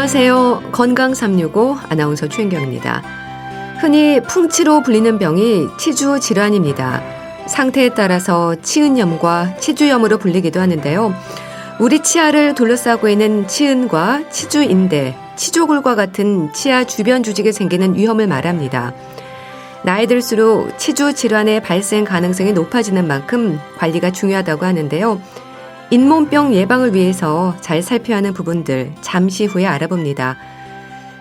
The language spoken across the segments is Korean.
안녕하세요. 건강 365 아나운서 최인경입니다. 흔히 풍치로 불리는 병이 치주 질환입니다. 상태에 따라서 치은염과 치주염으로 불리기도 하는데요. 우리 치아를 둘러싸고 있는 치은과 치주인대, 치조골과 같은 치아 주변 조직에 생기는 위험을 말합니다. 나이 들수록 치주 질환의 발생 가능성이 높아지는 만큼 관리가 중요하다고 하는데요. 잇몸병 예방을 위해서 잘 살펴야 하는 부분들 잠시 후에 알아봅니다.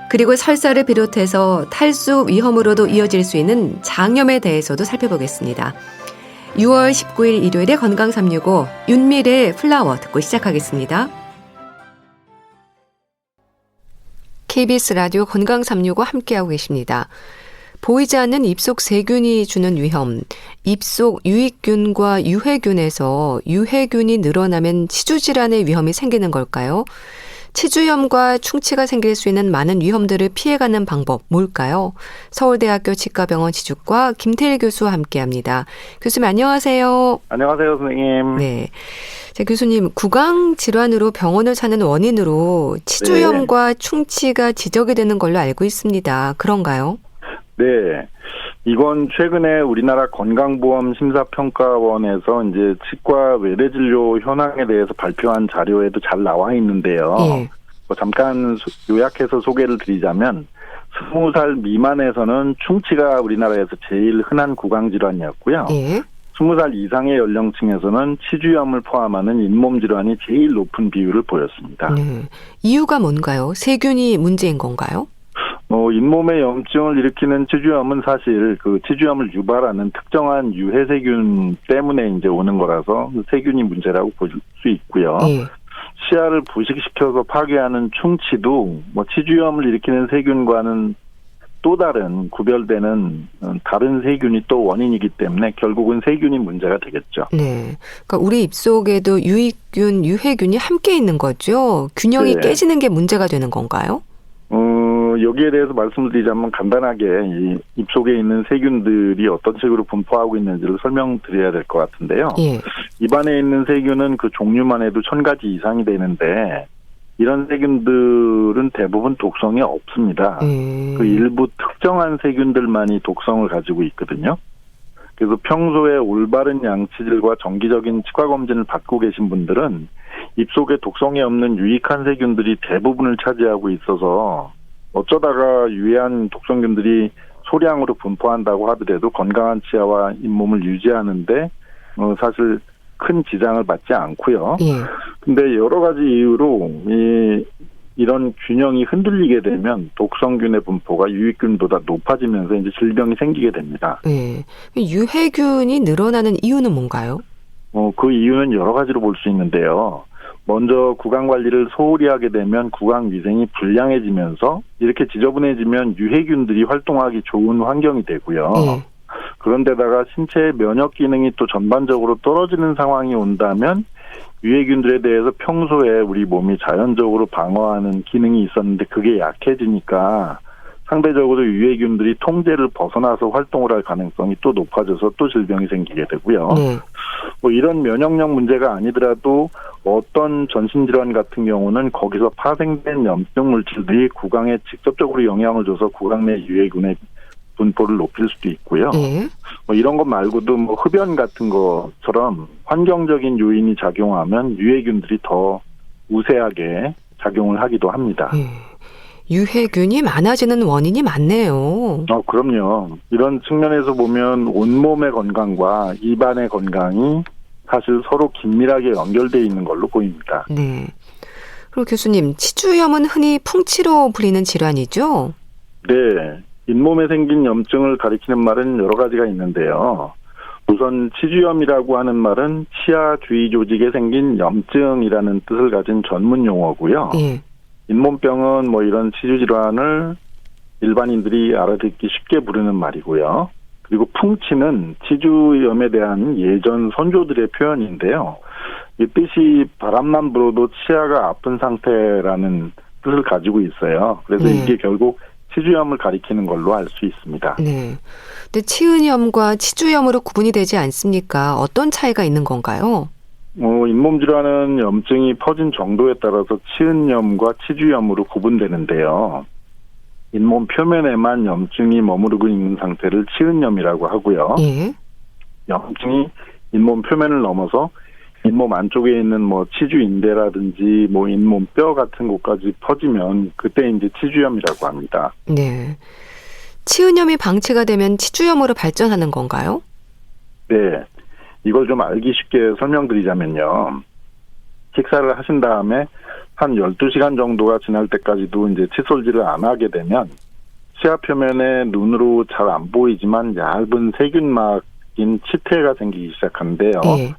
그리고 설사를 비롯해서 탈수 위험으로도 이어질 수 있는 장염에 대해서도 살펴보겠습니다. 6월 19일 일요일에 건강 365 윤미래의 플라워 듣고 시작하겠습니다. KBS 라디오 건강 365 함께하고 계십니다. 보이지 않는 입속 세균이 주는 위험, 입속 유익균과 유해균에서 유해균이 늘어나면 치주질환의 위험이 생기는 걸까요? 치주염과 충치가 생길 수 있는 많은 위험들을 피해가는 방법 뭘까요? 서울대학교 치과병원 치주과 김태일 교수와 함께합니다. 교수님 안녕하세요. 안녕하세요, 선생님. 네, 자, 교수님 구강 질환으로 병원을 찾는 원인으로 치주염과 충치가 지적이 되는 걸로 알고 있습니다. 그런가요? 네. 이건 최근에 우리나라 건강보험심사평가원에서 이제 치과 외래진료 현황에 대해서 발표한 자료에도 잘 나와 있는데요. 예. 잠깐 요약해서 소개를 드리자면 20살 미만에서는 충치가 우리나라에서 제일 흔한 구강질환이었고요. 예. 20살 이상의 연령층에서는 치주염을 포함하는 잇몸 질환이 제일 높은 비율을 보였습니다. 네. 이유가 뭔가요? 세균이 문제인 건가요? 잇몸에 염증을 일으키는 치주염은 사실 그 치주염을 유발하는 특정한 유해세균 때문에 이제 오는 거라서 세균이 문제라고 볼 수 있고요. 예. 치아를 부식시켜서 파괴하는 충치도 치주염을 일으키는 세균과는 또 다른 구별되는 다른 세균이 또 원인이기 때문에 결국은 세균이 문제가 되겠죠. 네. 그러니까 우리 입속에도 유익균, 유해균이 함께 있는 거죠. 균형이 네. 깨지는 게 문제가 되는 건가요? 여기에 대해서 말씀을 드리자면 간단하게 이 입속에 있는 세균들이 어떤 식으로 분포하고 있는지를 설명드려야 될 것 같은데요. 예. 입안에 있는 세균은 그 종류만 해도 1000가지 이상이 되는데 이런 세균들은 대부분 독성이 없습니다. 그 일부 특정한 세균들만이 독성을 가지고 있거든요. 그래서 평소에 올바른 양치질과 정기적인 치과 검진을 받고 계신 분들은 입속에 독성이 없는 유익한 세균들이 대부분을 차지하고 있어서 어쩌다가 유해한 독성균들이 소량으로 분포한다고 하더라도 건강한 치아와 잇몸을 유지하는데 사실 큰 지장을 받지 않고요. 예. 근데 여러 가지 이유로 이런 균형이 흔들리게 되면 독성균의 분포가 유익균보다 높아지면서 이제 질병이 생기게 됩니다. 예. 유해균이 늘어나는 이유는 뭔가요? 그 이유는 여러 가지로 볼 수 있는데요. 먼저 구강 관리를 소홀히 하게 되면 구강 위생이 불량해지면서 이렇게 지저분해지면 유해균들이 활동하기 좋은 환경이 되고요. 예. 그런데다가 신체의 면역 기능이 또 전반적으로 떨어지는 상황이 온다면 유해균들에 대해서 평소에 우리 몸이 자연적으로 방어하는 기능이 있었는데 그게 약해지니까 상대적으로 유해균들이 통제를 벗어나서 활동을 할 가능성이 또 높아져서 또 질병이 생기게 되고요. 네. 이런 면역력 문제가 아니더라도 어떤 전신질환 같은 경우는 거기서 파생된 염증 물질들이 구강에 직접적으로 영향을 줘서 구강 내 유해균의 분포를 높일 수도 있고요. 예. 이런 것 말고도 흡연 같은 것처럼 환경적인 요인이 작용하면 유해균들이 더 우세하게 작용을 하기도 합니다. 예. 유해균이 많아지는 원인이 많네요. 그럼요. 이런 측면에서 보면 온몸의 건강과 입안의 건강이 사실 서로 긴밀하게 연결되어 있는 걸로 보입니다. 네. 그리고 교수님, 치주염은 흔히 풍치로 불리는 질환이죠? 네. 잇몸에 생긴 염증을 가리키는 말은 여러 가지가 있는데요. 우선 치주염이라고 하는 말은 치아 주위 조직에 생긴 염증이라는 뜻을 가진 전문 용어고요. 예. 잇몸병은 이런 치주 질환을 일반인들이 알아듣기 쉽게 부르는 말이고요. 그리고 풍치는 치주염에 대한 예전 선조들의 표현인데요. 이 뜻이 바람만 불어도 치아가 아픈 상태라는 뜻을 가지고 있어요. 그래서 이게 결국 치주염을 가리키는 걸로 알 수 있습니다. 네. 근데 치은염과 치주염으로 구분이 되지 않습니까? 어떤 차이가 있는 건가요? 잇몸 질환은 염증이 퍼진 정도에 따라서 치은염과 치주염으로 구분되는데요. 잇몸 표면에만 염증이 머무르고 있는 상태를 치은염이라고 하고요. 예. 염증이 잇몸 표면을 넘어서 잇몸 안쪽에 있는 치주인대라든지 잇몸 뼈 같은 곳까지 퍼지면 그때 이제 치주염이라고 합니다. 네. 치은염이 방치가 되면 치주염으로 발전하는 건가요? 네. 이걸 좀 알기 쉽게 설명드리자면요. 식사를 하신 다음에 한 12시간 정도가 지날 때까지도 이제 칫솔질을 안 하게 되면 치아 표면에 눈으로 잘 안 보이지만 얇은 세균막인 치태가 생기기 시작하는데요. 예.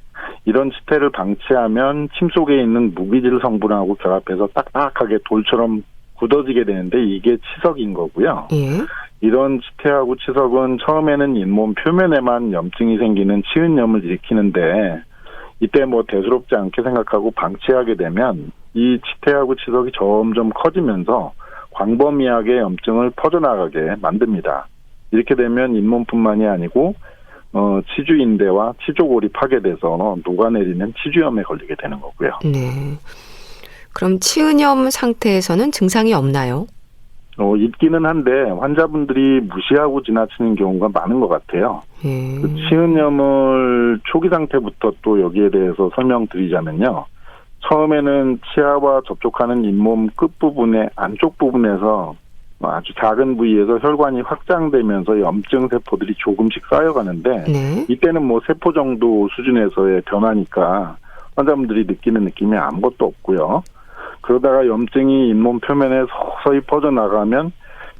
이런 치태를 방치하면 침 속에 있는 무기질 성분하고 결합해서 딱딱하게 돌처럼 굳어지게 되는데 이게 치석인 거고요. 예. 이런 치태하고 치석은 처음에는 잇몸 표면에만 염증이 생기는 치은염을 일으키는데 이때 대수롭지 않게 생각하고 방치하게 되면 이 치태하고 치석이 점점 커지면서 광범위하게 염증을 퍼져나가게 만듭니다. 이렇게 되면 잇몸뿐만이 아니고 치주인대와 치조골이 파괴돼서 녹아내리는 치주염에 걸리게 되는 거고요. 네. 그럼 치은염 상태에서는 증상이 없나요? 있기는 한데 환자분들이 무시하고 지나치는 경우가 많은 것 같아요. 그 치은염을 초기 상태부터 또 여기에 대해서 설명드리자면요. 처음에는 치아와 접촉하는 잇몸 끝부분의 안쪽 부분에서 아주 작은 부위에서 혈관이 확장되면서 염증 세포들이 조금씩 쌓여가는데 네. 이때는 세포 정도 수준에서의 변화니까 환자분들이 느끼는 느낌이 아무것도 없고요. 그러다가 염증이 잇몸 표면에 서서히 퍼져나가면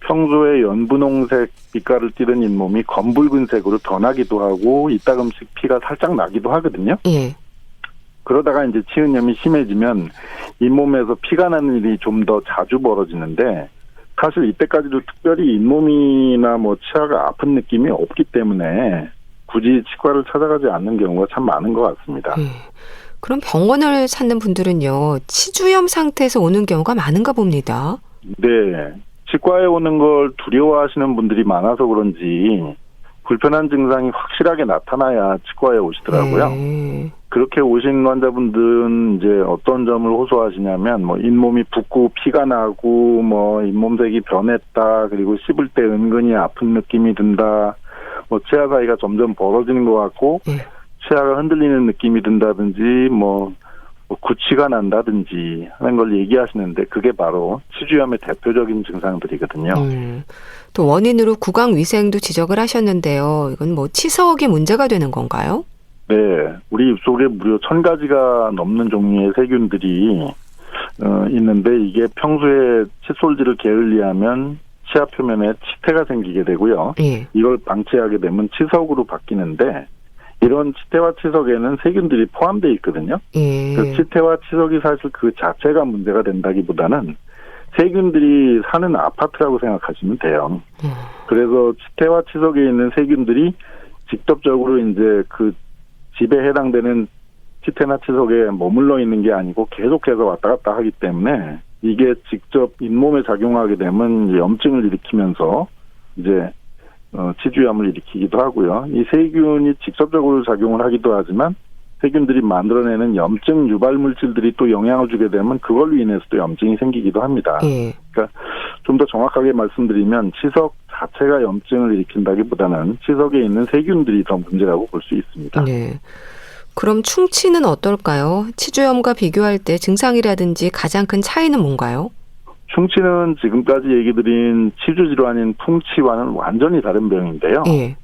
평소에 연분홍색 빛깔을 띠던 잇몸이 검붉은색으로 변하기도 하고 이따금씩 피가 살짝 나기도 하거든요. 예. 그러다가 이제 치은염이 심해지면 잇몸에서 피가 나는 일이 좀 더 자주 벌어지는데 사실 이때까지도 특별히 잇몸이나 치아가 아픈 느낌이 없기 때문에 굳이 치과를 찾아가지 않는 경우가 참 많은 것 같습니다. 예. 그럼 병원을 찾는 분들은요, 치주염 상태에서 오는 경우가 많은가 봅니다. 네. 치과에 오는 걸 두려워하시는 분들이 많아서 그런지 불편한 증상이 확실하게 나타나야 치과에 오시더라고요. 그렇게 오신 환자분들은 이제 어떤 점을 호소하시냐면 잇몸이 붓고 피가 나고 잇몸색이 변했다. 그리고 씹을 때 은근히 아픈 느낌이 든다. 치아 사이가 점점 벌어지는 것 같고 치아가 흔들리는 느낌이 든다든지 구취가 난다든지 하는 걸 얘기하시는데 그게 바로 치주염의 대표적인 증상들이거든요. 또 원인으로 구강위생도 지적을 하셨는데요. 이건 치석이 문제가 되는 건가요? 네. 우리 입속에 무려 1000가지가 넘는 종류의 세균들이 있는데 이게 평소에 칫솔질을 게을리하면 치아 표면에 치태가 생기게 되고요. 예. 이걸 방치하게 되면 치석으로 바뀌는데 이런 치태와 치석에는 세균들이 포함되어 있거든요. 그 치태와 치석이 사실 그 자체가 문제가 된다기보다는 세균들이 사는 아파트라고 생각하시면 돼요. 그래서 치태와 치석에 있는 세균들이 직접적으로 이제 그 집에 해당되는 치태나 치석에 머물러 있는 게 아니고 계속해서 왔다 갔다 하기 때문에 이게 직접 잇몸에 작용하게 되면 염증을 일으키면서 이제 치주염을 일으키기도 하고요. 이 세균이 직접적으로 작용을 하기도 하지만 세균들이 만들어내는 염증 유발 물질들이 또 영향을 주게 되면 그걸로 인해서도 염증이 생기기도 합니다. 그러니까 좀 더 정확하게 말씀드리면 치석 자체가 염증을 일으킨다기보다는 치석에 있는 세균들이 더 문제라고 볼 수 있습니다. 네. 그럼 충치는 어떨까요? 치주염과 비교할 때 증상이라든지 가장 큰 차이는 뭔가요? 충치는 지금까지 얘기 드린 치주 질환인 풍치와는 완전히 다른 병인데요. 예.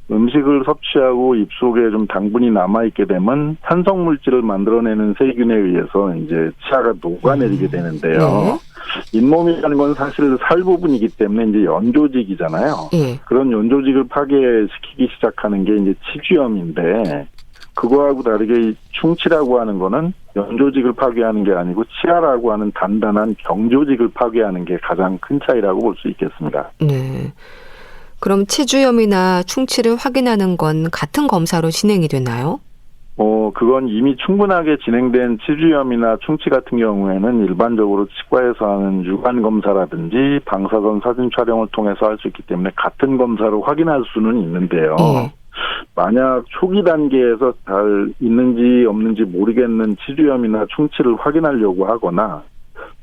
음식을 섭취하고 입속에 좀 당분이 남아있게 되면 산성 물질을 만들어내는 세균에 의해서 이제 치아가 녹아내리게 되는데요. 잇몸이라는 건 사실 살 부분이기 때문에 이제 연조직이잖아요. 그런 연조직을 파괴시키기 시작하는 게 이제 치주염인데 그거하고 다르게 이 충치라고 하는 거는 연조직을 파괴하는 게 아니고 치아라고 하는 단단한 경조직을 파괴하는 게 가장 큰 차이라고 볼 수 있겠습니다. 네. 그럼 치주염이나 충치를 확인하는 건 같은 검사로 진행이 되나요? 그건 이미 충분하게 진행된 치주염이나 충치 같은 경우에는 일반적으로 치과에서 하는 유관 검사라든지 방사선 사진 촬영을 통해서 할 수 있기 때문에 같은 검사로 확인할 수는 있는데요. 만약 초기 단계에서 잘 있는지 없는지 모르겠는 치주염이나 충치를 확인하려고 하거나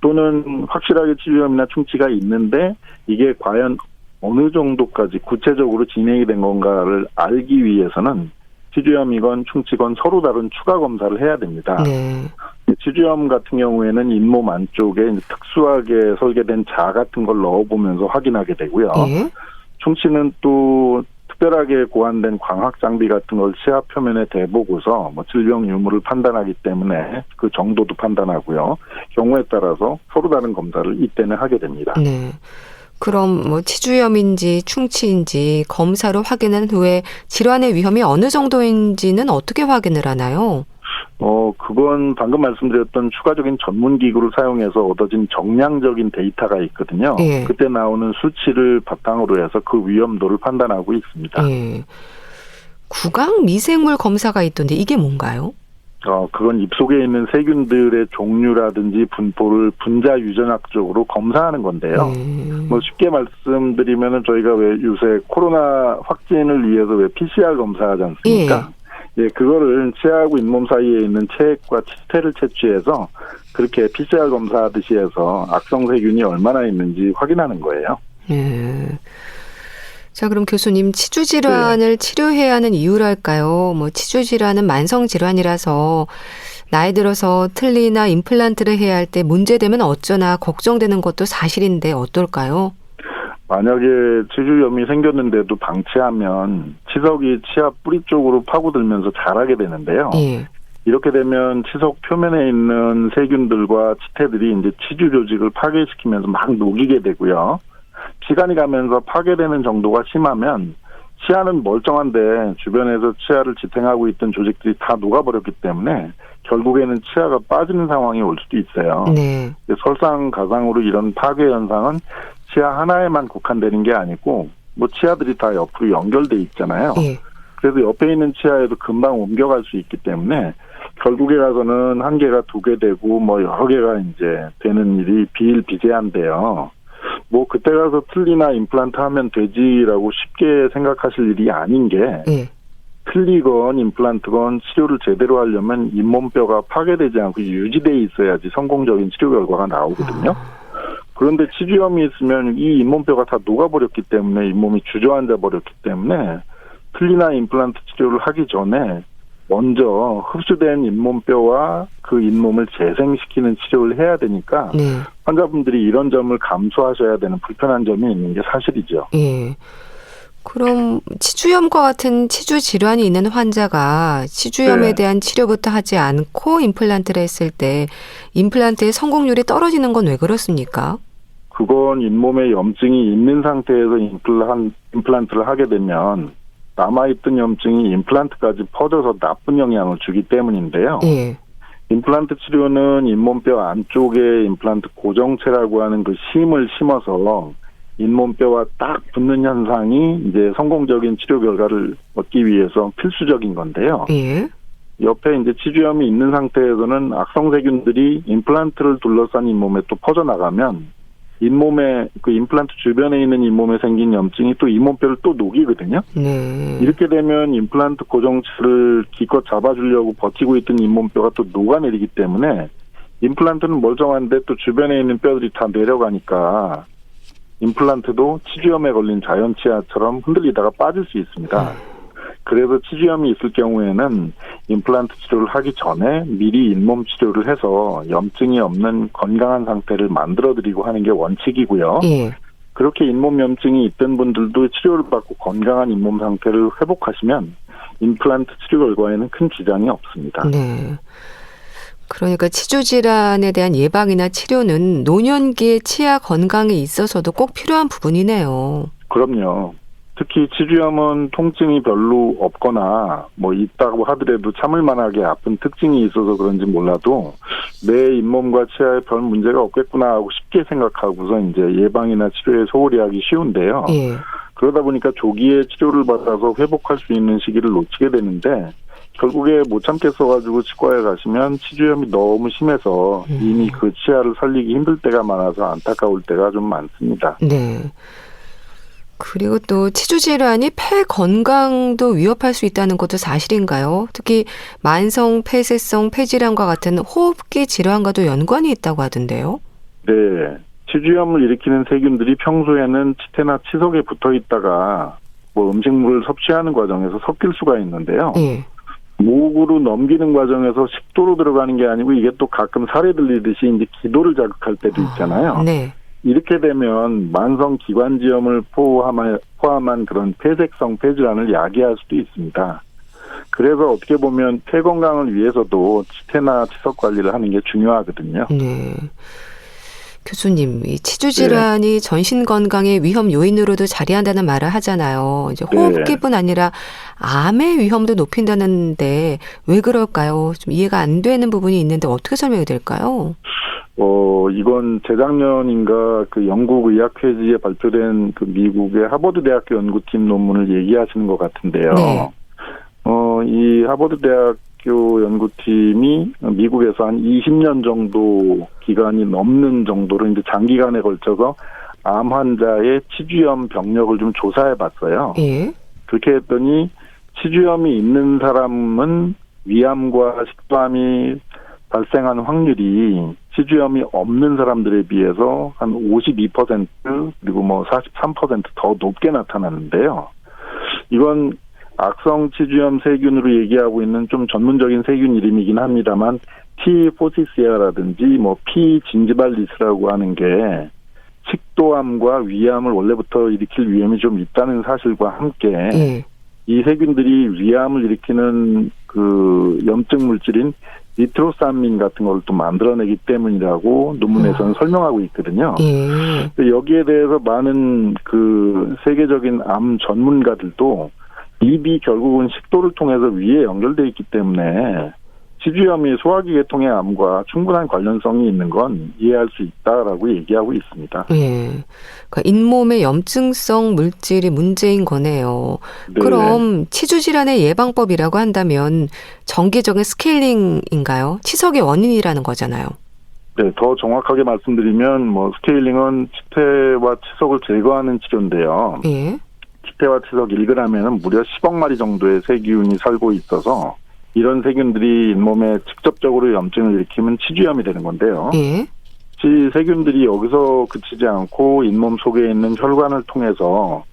또는 확실하게 치주염이나 충치가 있는데 이게 과연 어느 정도까지 구체적으로 진행이 된 건가를 알기 위해서는 치주염이건 충치건 서로 다른 추가 검사를 해야 됩니다. 네. 치주염 같은 경우에는 잇몸 안쪽에 특수하게 설계된 자 같은 걸 넣어보면서 확인하게 되고요. 예? 충치는 또 특별하게 고안된 광학 장비 같은 걸 치아 표면에 대보고서 질병 유무를 판단하기 때문에 그 정도도 판단하고요. 경우에 따라서 서로 다른 검사를 이때는 하게 됩니다. 네. 그럼 치주염인지 충치인지 검사로 확인한 후에 질환의 위험이 어느 정도인지는 어떻게 확인을 하나요? 그건 방금 말씀드렸던 추가적인 전문 기구를 사용해서 얻어진 정량적인 데이터가 있거든요. 예. 그때 나오는 수치를 바탕으로 해서 그 위험도를 판단하고 있습니다. 예. 구강 미생물 검사가 있던데 이게 뭔가요? 그건 입속에 있는 세균들의 종류라든지 분포를 분자 유전학적으로 검사하는 건데요. 쉽게 말씀드리면은 저희가 왜 요새 코로나 확진을 위해서 왜 PCR 검사하지 않습니까? 예, 그거를 치아하고 잇몸 사이에 있는 체액과 치태를 채취해서 그렇게 PCR 검사하듯이 해서 악성 세균이 얼마나 있는지 확인하는 거예요. 자, 그럼 교수님, 치주 질환을 치료해야 하는 이유랄까요? 치주 질환은 만성 질환이라서 나이 들어서 틀니나 임플란트를 해야 할 때 문제되면 어쩌나 걱정되는 것도 사실인데 어떨까요? 만약에 치주염이 생겼는데도 방치하면 치석이 치아 뿌리 쪽으로 파고들면서 자라게 되는데요. 예. 이렇게 되면 치석 표면에 있는 세균들과 치태들이 이제 치주 조직을 파괴시키면서 막 녹이게 되고요. 시간이 가면서 파괴되는 정도가 심하면 치아는 멀쩡한데 주변에서 치아를 지탱하고 있던 조직들이 다 녹아버렸기 때문에 결국에는 치아가 빠지는 상황이 올 수도 있어요. 네. 설상가상으로 이런 파괴 현상은 치아 하나에만 국한되는 게 아니고 치아들이 다 옆으로 연결돼 있잖아요. 예. 그래서 옆에 있는 치아에도 금방 옮겨갈 수 있기 때문에 결국에 가서는 한 개가 두 개 되고 여러 개가 이제 되는 일이 비일비재한데요. 그때 가서 틀니나 임플란트 하면 되지라고 쉽게 생각하실 일이 아닌 게 틀니건 임플란트건 치료를 제대로 하려면 잇몸뼈가 파괴되지 않고 유지돼 있어야지 성공적인 치료 결과가 나오거든요. 그런데 치주염이 있으면 이 잇몸뼈가 다 녹아버렸기 때문에 잇몸이 주저앉아 버렸기 때문에 틀니나 임플란트 치료를 하기 전에 먼저 흡수된 잇몸뼈와 그 잇몸을 재생시키는 치료를 해야 되니까 환자분들이 이런 점을 감수하셔야 되는 불편한 점이 있는 게 사실이죠. 예. 그럼 치주염과 같은 치주 질환이 있는 환자가 치주염에 대한 치료부터 하지 않고 임플란트를 했을 때 임플란트의 성공률이 떨어지는 건 왜 그렇습니까? 그건 잇몸에 염증이 있는 상태에서 임플란트를 하게 되면 남아있던 염증이 임플란트까지 퍼져서 나쁜 영향을 주기 때문인데요. 임플란트 치료는 잇몸뼈 안쪽에 임플란트 고정체라고 하는 그 심을 심어서 잇몸뼈와 딱 붙는 현상이 이제 성공적인 치료 결과를 얻기 위해서 필수적인 건데요. 옆에 이제 치주염이 있는 상태에서는 악성세균들이 임플란트를 둘러싼 잇몸에 또 퍼져나가면 잇몸에 그 임플란트 주변에 있는 잇몸에 생긴 염증이 또 잇몸뼈를 또 녹이거든요. 이렇게 되면 임플란트 고정체를 기껏 잡아주려고 버티고 있던 잇몸뼈가 또 녹아내리기 때문에 임플란트는 멀쩡한데 또 주변에 있는 뼈들이 다 내려가니까 임플란트도 치주염에 걸린 자연치아처럼 흔들리다가 빠질 수 있습니다. 그래서 치주염이 있을 경우에는 임플란트 치료를 하기 전에 미리 잇몸 치료를 해서 염증이 없는 건강한 상태를 만들어드리고 하는 게 원칙이고요. 그렇게 잇몸 염증이 있던 분들도 치료를 받고 건강한 잇몸 상태를 회복하시면 임플란트 치료 결과에는 큰 지장이 없습니다. 그러니까 치주 질환에 대한 예방이나 치료는 노년기의 치아 건강에 있어서도 꼭 필요한 부분이네요. 그럼요. 특히 치주염은 통증이 별로 없거나 있다고 하더라도 참을 만하게 아픈 특징이 있어서 그런지 몰라도 내 잇몸과 치아에 별 문제가 없겠구나 하고 쉽게 생각하고서 이제 예방이나 치료에 소홀히 하기 쉬운데요. 그러다 보니까 조기에 치료를 받아서 회복할 수 있는 시기를 놓치게 되는데 결국에 못 참겠어가지고 치과에 가시면 치주염이 너무 심해서 이미 그 치아를 살리기 힘들 때가 많아서 안타까울 때가 좀 많습니다. 그리고 또 치주 질환이 폐 건강도 위협할 수 있다는 것도 사실인가요? 특히 만성 폐쇄성 폐질환과 같은 호흡기 질환과도 연관이 있다고 하던데요. 네. 치주염을 일으키는 세균들이 평소에는 치태나 치석에 붙어 있다가 뭐 음식물을 섭취하는 과정에서 섞일 수가 있는데요. 네. 목으로 넘기는 과정에서 식도로 들어가는 게 아니고 이게 또 가끔 살에 들리듯이 이제 기도를 자극할 때도 있잖아요. 네. 이렇게 되면 만성 기관지염을 포함한 그런 폐색성 폐질환을 야기할 수도 있습니다. 그래서 어떻게 보면 폐 건강을 위해서도 치태나 치석 관리를 하는 게 중요하거든요. 네. 교수님, 이 치주 질환이 전신 건강의 위험 요인으로도 자리한다는 말을 하잖아요. 이제 호흡기뿐 아니라 암의 위험도 높인다는데 왜 그럴까요? 좀 이해가 안 되는 부분이 있는데 어떻게 설명이 될까요? 이건 재작년인가 그 영국 의학회지에 발표된 그 미국의 하버드 대학교 연구팀 논문을 얘기하시는 것 같은데요. 네. 이 하버드 대학교 연구팀이 미국에서 한 20년 정도 기간이 넘는 정도로 이제 장기간에 걸쳐서 암 환자의 치주염 병력을 좀 조사해 봤어요. 예. 그렇게 했더니 치주염이 있는 사람은 위암과 식도암이 발생하는 확률이 치주염이 없는 사람들에 비해서 한 52% 그리고 뭐 43% 더 높게 나타나는데요. 이건 악성 치주염 세균으로 얘기하고 있는 좀 전문적인 세균 이름이긴 합니다만 T. 포시시아라든지 뭐 P. 진지발리스라고 하는 게 식도암과 위암을 원래부터 일으킬 위험이 좀 있다는 사실과 함께 이 세균들이 위암을 일으키는 그 염증 물질인 니트로사민 같은 걸 또 만들어내기 때문이라고 논문에서는 설명하고 있거든요. 여기에 대해서 많은 그 세계적인 암 전문가들도 입이 결국은 식도를 통해서 위에 연결돼 있기 때문에 치주염이 소화기 계통의 암과 충분한 관련성이 있는 건 이해할 수 있다라고 얘기하고 있습니다. 네. 그러니까 잇몸의 염증성 물질이 문제인 거네요. 네. 그럼 치주 질환의 예방법이라고 한다면 정기적인 스케일링인가요? 치석의 원인이라는 거잖아요. 네, 더 정확하게 말씀드리면 뭐 스케일링은 치태와 치석을 제거하는 치료인데요. 예. 치태와 치석 1g에는 무려 10억 마리 정도의 세균이 살고 있어서 이런 세균들이 잇몸에 직접적으로 염증을 일으키면 치주염이 되는 건데요. 예. 세균들이 여기서 그치지 않고 잇몸 속에 있는 혈관을 통해서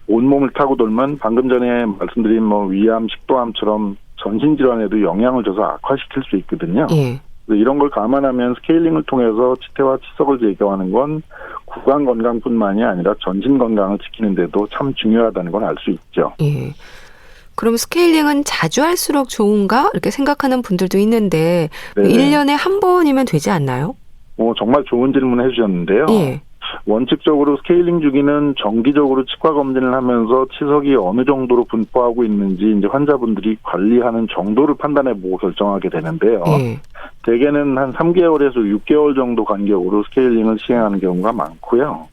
온몸을 타고 돌면 방금 전에 말씀드린 뭐 위암, 식도암처럼 전신질환에도 영향을 줘서 악화시킬 수 있거든요. 예. 이런 걸 감안하면 스케일링을 통해서 치태와 치석을 제거하는 건 구강 건강뿐만이 아니라 전신 건강을 지키는 데도 참 중요하다는 걸 알 수 있죠. 예. 그럼 스케일링은 자주 할수록 좋은가? 이렇게 생각하는 분들도 있는데 1년에 한 번이면 되지 않나요? 정말 좋은 질문 해주셨는데요. 예. 원칙적으로 스케일링 주기는 정기적으로 치과 검진을 하면서 치석이 어느 정도로 분포하고 있는지 이제 환자분들이 관리하는 정도를 판단해 보고 결정하게 되는데요. 대개는 한 3개월에서 6개월 정도 간격으로 스케일링을 시행하는 경우가 많고요.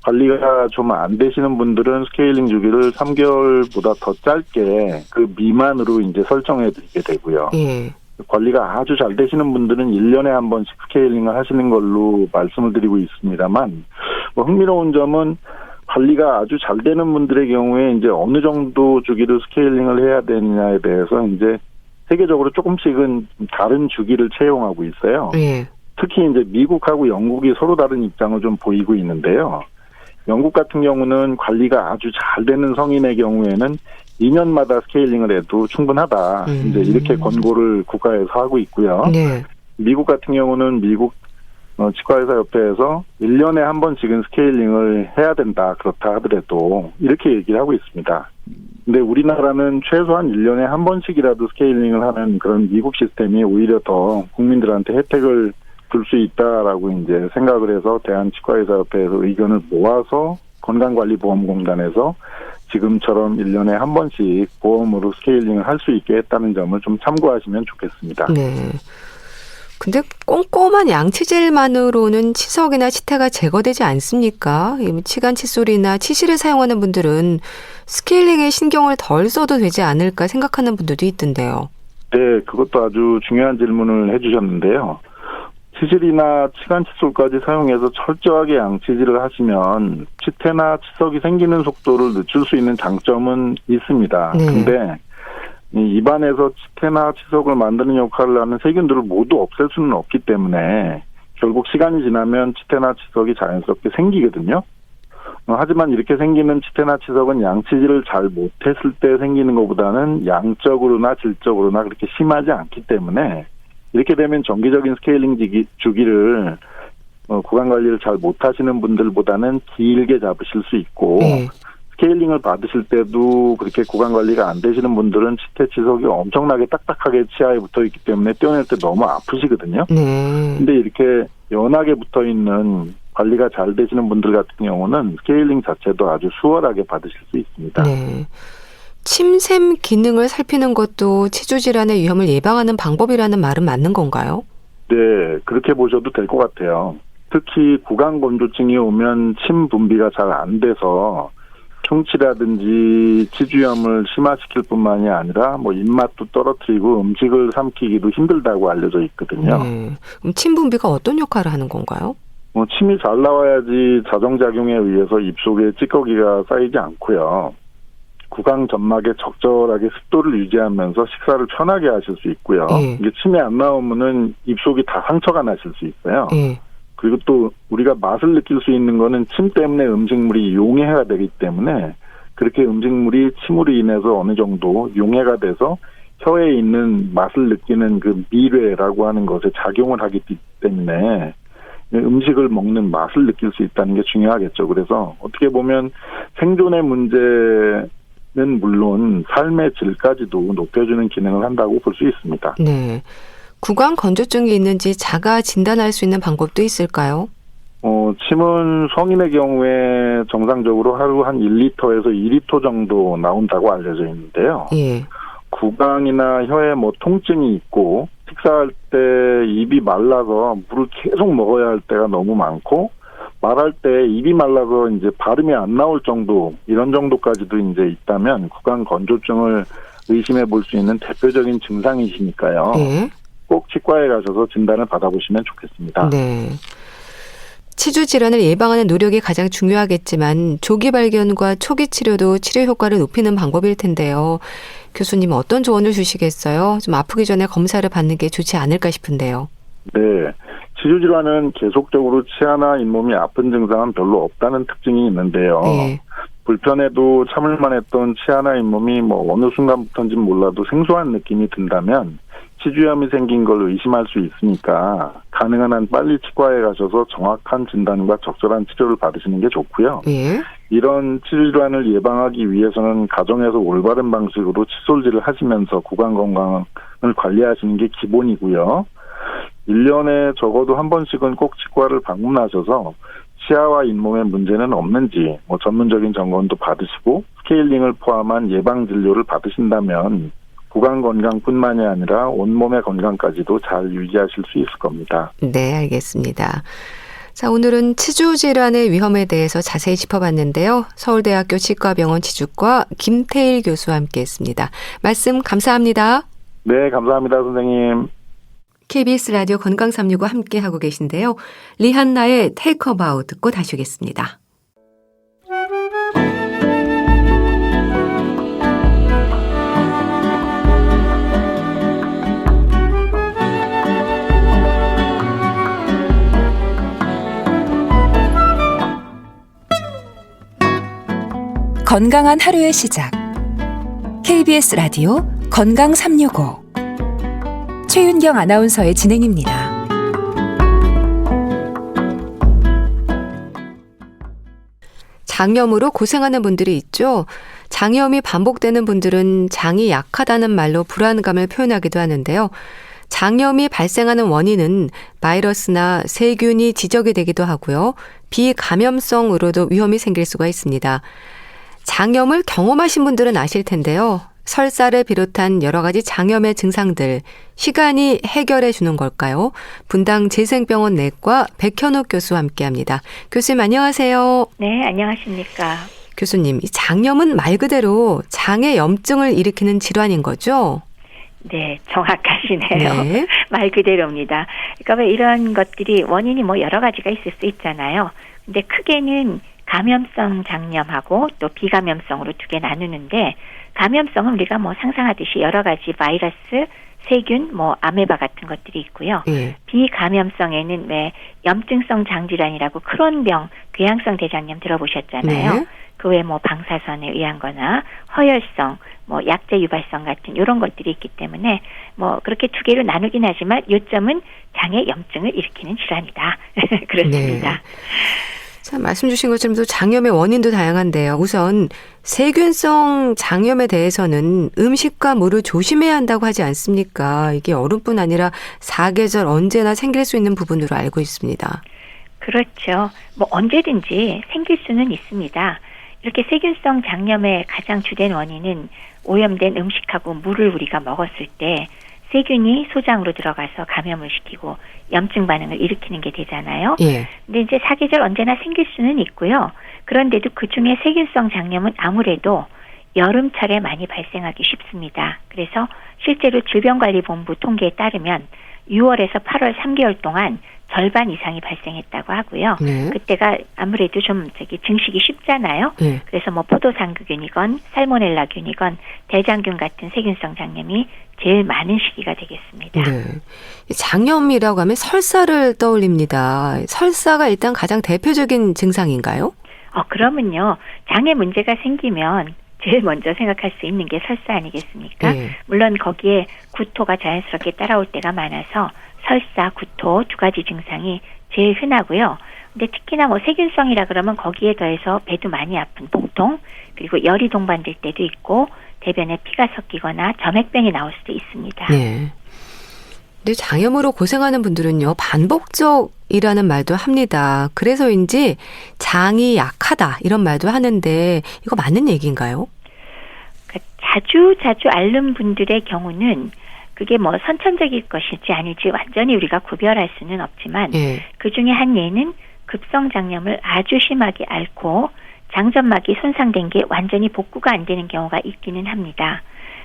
관리가 좀 안 되시는 분들은 스케일링 주기를 3개월보다 더 짧게 그 미만으로 이제 설정해 드리게 되고요. 관리가 아주 잘 되시는 분들은 1년에 한 번씩 스케일링을 하시는 걸로 말씀을 드리고 있습니다만, 뭐 흥미로운 점은 관리가 아주 잘 되는 분들의 경우에 이제 어느 정도 주기로 스케일링을 해야 되느냐에 대해서 이제 세계적으로 조금씩은 다른 주기를 채용하고 있어요. 특히 이제 미국하고 영국이 서로 다른 입장을 좀 보이고 있는데요. 영국 같은 경우는 관리가 아주 잘 되는 성인의 경우에는 2년마다 스케일링을 해도 충분하다. 이제 이렇게 권고를 국가에서 하고 있고요. 미국 같은 경우는 미국 치과의사협회에서 1년에 한 번씩은 스케일링을 해야 된다. 그렇다 하더라도 이렇게 얘기를 하고 있습니다. 근데 우리나라는 최소한 1년에 한 번씩이라도 스케일링을 하는 그런 미국 시스템이 오히려 더 국민들한테 혜택을 줄 수 있다라고 이제 생각을 해서 대한치과의사협회에서 의견을 모아서 건강관리보험공단에서 지금처럼 1년에 한 번씩 보험으로 스케일링을 할 수 있게 했다는 점을 좀 참고하시면 좋겠습니다. 네. 근데 꼼꼼한 양치질만으로는 치석이나 치태가 제거되지 않습니까? 치간 칫솔이나 치실을 사용하는 분들은 스케일링에 신경을 덜 써도 되지 않을까 생각하는 분들도 있던데요. 네, 그것도 아주 중요한 질문을 해주셨는데요. 치질이나 치간칫솔까지 사용해서 철저하게 양치질을 하시면 치태나 치석이 생기는 속도를 늦출 수 있는 장점은 있습니다. 근데 입안에서 치태나 치석을 만드는 역할을 하는 세균들을 모두 없앨 수는 없기 때문에 결국 시간이 지나면 치태나 치석이 자연스럽게 생기거든요. 하지만 이렇게 생기는 치태나 치석은 양치질을 잘 못했을 때 생기는 것보다는 양적으로나 질적으로나 그렇게 심하지 않기 때문에 이렇게 되면 정기적인 스케일링 주기를 구강 관리를 잘 못하시는 분들보다는 길게 잡으실 수 있고 스케일링을 받으실 때도 그렇게 구강 관리가 안 되시는 분들은 치태 치석이 엄청나게 딱딱하게 치아에 붙어 있기 때문에 떼어낼 때 너무 아프시거든요. 근데 이렇게 연하게 붙어 있는 관리가 잘 되시는 분들 같은 경우는 스케일링 자체도 아주 수월하게 받으실 수 있습니다. 침샘 기능을 살피는 것도 치주 질환의 위험을 예방하는 방법이라는 말은 맞는 건가요? 네, 그렇게 보셔도 될 것 같아요. 특히 구강 건조증이 오면 침 분비가 잘 안 돼서 충치라든지 치주염을 심화시킬 뿐만이 아니라 입맛도 떨어뜨리고 음식을 삼키기도 힘들다고 알려져 있거든요. 그럼 침 분비가 어떤 역할을 하는 건가요? 침이 잘 나와야지 자정작용에 의해서 입속에 찌꺼기가 쌓이지 않고요. 구강 점막에 적절하게 습도를 유지하면서 식사를 편하게 하실 수 있고요. 이게 침이 안 나오면은 입속이 다 상처가 나실 수 있어요. 그리고 또 우리가 맛을 느낄 수 있는 거는 침 때문에 음식물이 용해가 되기 때문에 그렇게 음식물이 침으로 인해서 어느 정도 용해가 돼서 혀에 있는 맛을 느끼는 그 미뢰라고 하는 것에 작용을 하기 때문에 음식을 먹는 맛을 느낄 수 있다는 게 중요하겠죠. 그래서 어떻게 보면 생존의 문제는 물론 삶의 질까지도 높여주는 기능을 한다고 볼 수 있습니다. 구강 건조증이 있는지 자가 진단할 수 있는 방법도 있을까요? 침은 성인의 경우에 정상적으로 하루 한 1리터에서 2리터 정도 나온다고 알려져 있는데요. 구강이나 혀에 통증이 있고 식사할 때 입이 말라서 물을 계속 먹어야 할 때가 너무 많고 말할 때 입이 말라서 이제 발음이 안 나올 정도 이런 정도까지도 이제 있다면 구강 건조증을 의심해 볼 수 있는 대표적인 증상이시니까요. 꼭 치과에 가셔서 진단을 받아보시면 좋겠습니다. 치주 질환을 예방하는 노력이 가장 중요하겠지만 조기 발견과 초기 치료도 치료 효과를 높이는 방법일 텐데요. 교수님 어떤 조언을 주시겠어요? 좀 아프기 전에 검사를 받는 게 좋지 않을까 싶은데요. 네. 치주 질환은 계속적으로 치아나 잇몸이 아픈 증상은 별로 없다는 특징이 있는데요. 불편해도 참을만 했던 치아나 잇몸이 어느 순간부터인지는 몰라도 생소한 느낌이 든다면 치주염이 생긴 걸 의심할 수 있으니까 가능한 한 빨리 치과에 가셔서 정확한 진단과 적절한 치료를 받으시는 게 좋고요. 이런 치주 질환을 예방하기 위해서는 가정에서 올바른 방식으로 칫솔질을 하시면서 구강 건강을 관리하시는 게 기본이고요. 1년에 적어도 한 번씩은 꼭 치과를 방문하셔서 치아와 잇몸에 문제는 없는지 전문적인 점검도 받으시고 스케일링을 포함한 예방 진료를 받으신다면 구강 건강뿐만이 아니라 온몸의 건강까지도 잘 유지하실 수 있을 겁니다. 네, 알겠습니다. 자, 오늘은 치주 질환의 위험에 대해서 자세히 짚어봤는데요. 서울대학교 치과병원 치주과 김태일 교수와 함께했습니다. 말씀 감사합니다. 네, 감사합니다, 선생님. KBS 라디오 건강365 함께하고 계신데요. 리한나의 Take a Bow 듣고 다시 오겠습니다. 건강한 하루의 시작. KBS 라디오 건강365 최윤경 아나운서의 진행입니다. 장염으로 고생하는 분들이 있죠. 장염이 반복되는 분들은 장이 약하다는 말로 불안감을 표현하기도 하는데요. 장염이 발생하는 원인은 바이러스나 세균이 지적이 되기도 하고요. 비감염성으로도 위험이 생길 수가 있습니다. 장염을 경험하신 분들은 아실 텐데요. 설사를 비롯한 여러 가지 장염의 증상들, 시간이 해결해 주는 걸까요? 분당 재생병원 내과 백현옥 교수와 함께합니다. 교수님 안녕하세요. 네, 안녕하십니까. 교수님, 이 장염은 말 그대로 장의 염증을 일으키는 질환인 거죠? 네, 정확하시네요. 네. 말 그대로입니다. 그러니까 왜 이런 것들이 원인이 뭐 여러 가지가 있을 수 있잖아요. 근데 크게는 감염성 장염하고 또 비감염성으로 두 개 나누는데, 감염성은 우리가 뭐 상상하듯이 여러 가지 바이러스, 세균, 뭐 아메바 같은 것들이 있고요. 네. 비감염성에는 왜 염증성 장질환이라고 크론병, 궤양성 대장염 들어보셨잖아요. 네. 그 외에 뭐 방사선에 의한 거나 허혈성, 뭐 약제 유발성 같은 이런 것들이 있기 때문에 뭐 그렇게 두 개로 나누긴 하지만 요점은 장의 염증을 일으키는 질환이다. 그렇습니다. 네. 자, 말씀 주신 것처럼 또 장염의 원인도 다양한데요. 우선 세균성 장염에 대해서는 음식과 물을 조심해야 한다고 하지 않습니까? 이게 여름뿐 아니라 사계절 언제나 생길 수 있는 부분으로 알고 있습니다. 그렇죠. 뭐 언제든지 생길 수는 있습니다. 이렇게 세균성 장염의 가장 주된 원인은 오염된 음식하고 물을 우리가 먹었을 때 세균이 소장으로 들어가서 감염을 시키고 염증 반응을 일으키는 게 되잖아요. 예. 근데 이제 사계절 언제나 생길 수는 있고요. 그런데도 그중에 세균성 장염은 아무래도 여름철에 많이 발생하기 쉽습니다. 그래서 실제로 질병관리본부 통계에 따르면 6월에서 8월 3개월 동안 절반 이상이 발생했다고 하고요. 네. 그때가 아무래도 좀 증식이 쉽잖아요. 네. 그래서 뭐 포도상구균이건 살모넬라균이건 대장균 같은 세균성 장염이 제일 많은 시기가 되겠습니다. 네. 장염이라고 하면 설사를 떠올립니다. 설사가 일단 가장 대표적인 증상인가요? 그러면요. 장에 문제가 생기면 제일 먼저 생각할 수 있는 게 설사 아니겠습니까? 네. 물론 거기에 구토가 자연스럽게 따라올 때가 많아서 설사, 구토 두 가지 증상이 제일 흔하고요. 근데 특히나 뭐 세균성이라 그러면 거기에 더해서 배도 많이 아픈 복통, 그리고 열이 동반될 때도 있고 대변에 피가 섞이거나 점액병이 나올 수도 있습니다. 네. 근데 장염으로 고생하는 분들은요, 반복적이라는 말도 합니다. 그래서인지 장이 약하다 이런 말도 하는데 이거 맞는 얘기인가요? 그러니까 자주 앓는 분들의 경우는 그게 뭐 선천적일 것일지 아닐지 완전히 우리가 구별할 수는 없지만 예. 그중에 한 예는 급성장염을 아주 심하게 앓고 장점막이 손상된 게 완전히 복구가 안 되는 경우가 있기는 합니다.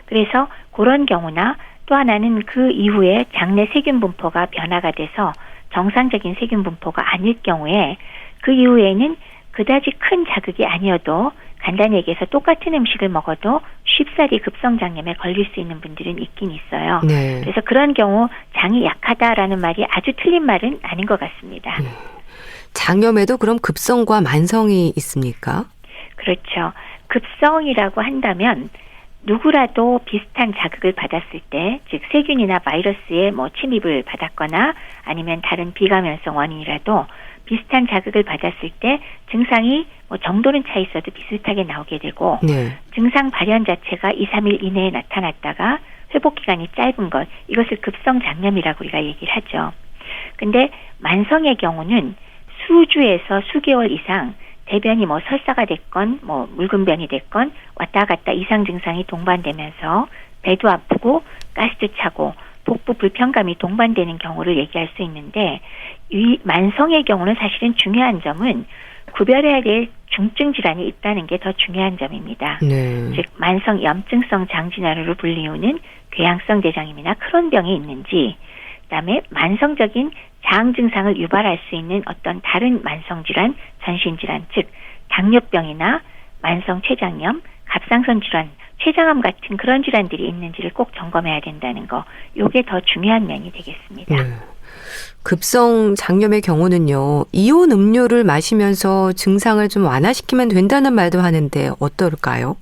그래서 그런 경우나 또 하나는 그 이후에 장내 세균 분포가 변화가 돼서 정상적인 세균 분포가 아닐 경우에 그 이후에는 그다지 큰 자극이 아니어도 간단히 얘기해서 똑같은 음식을 먹어도 쉽사리 급성장염에 걸릴 수 있는 분들은 있긴 있어요. 네. 그래서 그런 경우 장이 약하다라는 말이 아주 틀린 말은 아닌 것 같습니다. 장염에도 그럼 급성과 만성이 있습니까? 그렇죠. 급성이라고 한다면 누구라도 비슷한 자극을 받았을 때, 즉 세균이나 바이러스의 뭐 침입을 받았거나 아니면 다른 비감염성 원인이라도 비슷한 자극을 받았을 때 증상이 뭐 정도는 차 있어도 비슷하게 나오게 되고 네. 증상 발현 자체가 2, 3일 이내에 나타났다가 회복 기간이 짧은 것, 이것을 급성 장염이라고 우리가 얘기를 하죠. 근데 만성의 경우는 수주에서 수개월 이상 대변이 뭐 설사가 됐건 뭐 묽은 변이 됐건 왔다 갔다 이상 증상이 동반되면서 배도 아프고 가스도 차고 복부 불편감이 동반되는 경우를 얘기할 수 있는데, 이 만성의 경우는 사실은 중요한 점은 구별해야 될 중증 질환이 있다는 게 더 중요한 점입니다. 네. 즉 만성 염증성 장질환으로 불리우는 궤양성 대장염이나 크론병이 있는지, 그다음에 만성적인 장 증상을 유발할 수 있는 어떤 다른 만성 질환, 전신 질환, 즉 당뇨병이나 만성 췌장염, 갑상선 질환, 췌장암 같은 그런 질환들이 있는지를 꼭 점검해야 된다는 거, 이게 더 중요한 면이 되겠습니다. 네. 급성 장염의 경우는요, 이온 음료를 마시면서 증상을 좀 완화시키면 된다는 말도 하는데 어떨까요?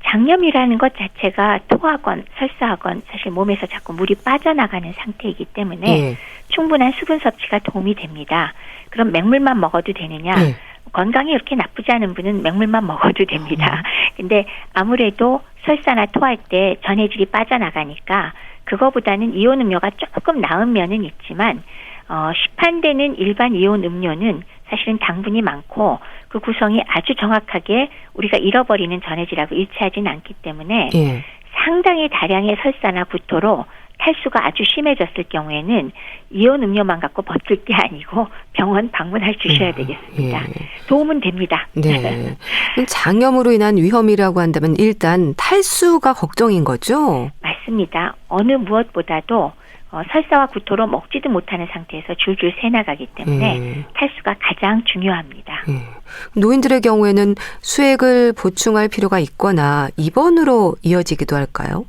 장염이라는 것 자체가 토하건 설사하건 사실 몸에서 자꾸 물이 빠져나가는 상태이기 때문에 예. 충분한 수분 섭취가 도움이 됩니다. 그럼 맹물만 먹어도 되느냐? 예. 건강이 이렇게 나쁘지 않은 분은 맹물만 먹어도 됩니다. 근데 아무래도 설사나 토할 때 전해질이 빠져나가니까 그거보다는 이온 음료가 조금 나은 면은 있지만 시판되는 일반 이온 음료는 사실은 당분이 많고 그 구성이 아주 정확하게 우리가 잃어버리는 전해질하고 일치하지는 않기 때문에 예. 상당히 다량의 설사나 구토로 탈수가 아주 심해졌을 경우에는 이온 음료만 갖고 버틸 게 아니고 병원 방문할 주셔야 되겠습니다. 예. 도움은 됩니다. 네. 장염으로 인한 위험이라고 한다면 일단 탈수가 걱정인 거죠? 맞습니다. 맞습니다. 어느 무엇보다도 설사와 구토로 먹지도 못하는 상태에서 줄줄 새나가기 때문에 탈수가 가장 중요합니다. 노인들의 경우에는 수액을 보충할 필요가 있거나 입원으로 이어지기도 할까요?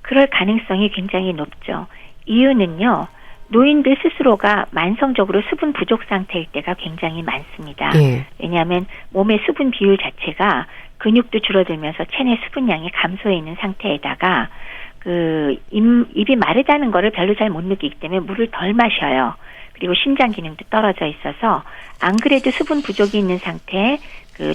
그럴 가능성이 굉장히 높죠. 이유는요. 노인들 스스로가 만성적으로 수분 부족 상태일 때가 굉장히 많습니다. 왜냐하면 몸의 수분 비율 자체가 근육도 줄어들면서 체내 수분량이 감소해 있는 상태에다가 입이 마르다는 거를 별로 잘 못 느끼기 때문에 물을 덜 마셔요. 그리고 신장 기능도 떨어져 있어서 안 그래도 수분 부족이 있는 상태에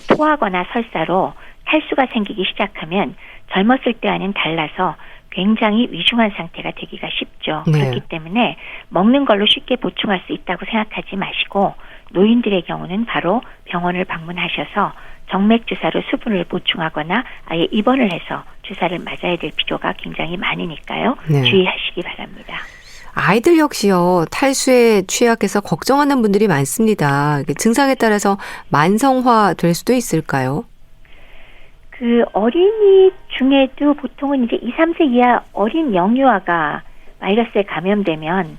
토하거나 설사로 탈수가 생기기 시작하면 젊었을 때와는 달라서 굉장히 위중한 상태가 되기가 쉽죠. 네. 그렇기 때문에 먹는 걸로 쉽게 보충할 수 있다고 생각하지 마시고 노인들의 경우는 바로 병원을 방문하셔서 정맥 주사로 수분을 보충하거나 아예 입원을 해서 주사를 맞아야 될 필요가 굉장히 많으니까요. 네. 주의하시기 바랍니다. 아이들 역시요. 탈수에 취약해서 걱정하는 분들이 많습니다. 증상에 따라서 만성화 될 수도 있을까요? 어린이 중에도 보통은 이제 2, 3세 이하 어린 영유아가 바이러스에 감염되면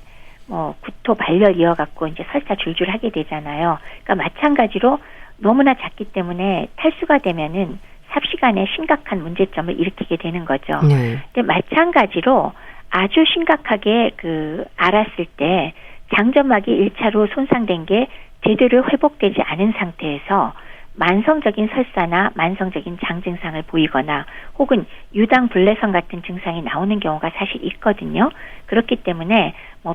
구토, 발열 이어갖고 이제 설사 줄줄 하게 되잖아요. 그러니까 마찬가지로 너무나 작기 때문에 탈수가 되면은 삽시간에 심각한 문제점을 일으키게 되는 거죠. 근데 마찬가지로 아주 심각하게 알았을 때 장점막이 1차로 손상된 게 제대로 회복되지 않은 상태에서 만성적인 설사나 만성적인 장 증상을 보이거나 혹은 유당불내성 같은 증상이 나오는 경우가 사실 있거든요. 그렇기 때문에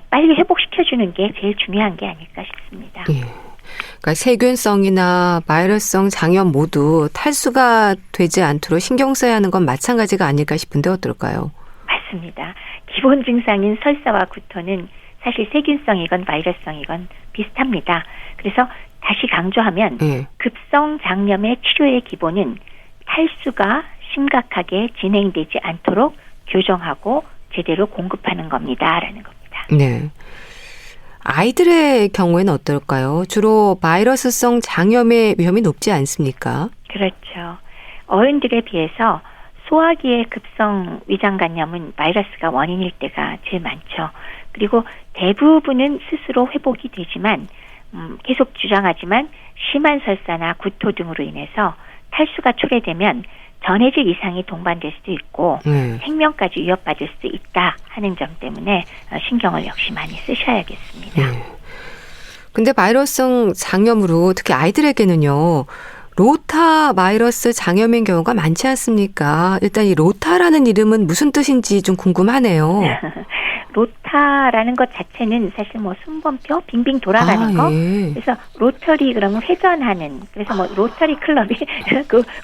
빨리 회복시켜주는 게 제일 중요한 게 아닐까 싶습니다. 그러니까 세균성이나 바이러스성 장염 모두 탈수가 되지 않도록 신경 써야 하는 건 마찬가지가 아닐까 싶은데 어떨까요? 맞습니다. 기본 증상인 설사와 구토는 사실 세균성이건 바이러스성이건 비슷합니다. 그래서 다시 강조하면 급성 장염의 치료의 기본은 탈수가 심각하게 진행되지 않도록 교정하고 제대로 공급하는 겁니다라는 겁니다. 네. 아이들의 경우에는 어떨까요? 주로 바이러스성 장염의 위험이 높지 않습니까? 그렇죠. 어른들에 비해서 소화기의 급성 위장 감염은 바이러스가 원인일 때가 제일 많죠. 그리고 대부분은 스스로 회복이 되지만 계속 주장하지만 심한 설사나 구토 등으로 인해서 탈수가 초래되면 전해질 이상이 동반될 수도 있고 생명까지 위협받을 수도 있다 하는 점 때문에 신경을 역시 많이 쓰셔야겠습니다. 근데 바이러스성 장염으로 특히 아이들에게는요. 로타 바이러스 장염인 경우가 많지 않습니까? 일단 이 로타라는 이름은 무슨 뜻인지 좀 궁금하네요. 로타라는 것 자체는 사실 순번표 빙빙 돌아가는 거. 그래서 로터리 그러면 회전하는. 그래서 로터리 클럽이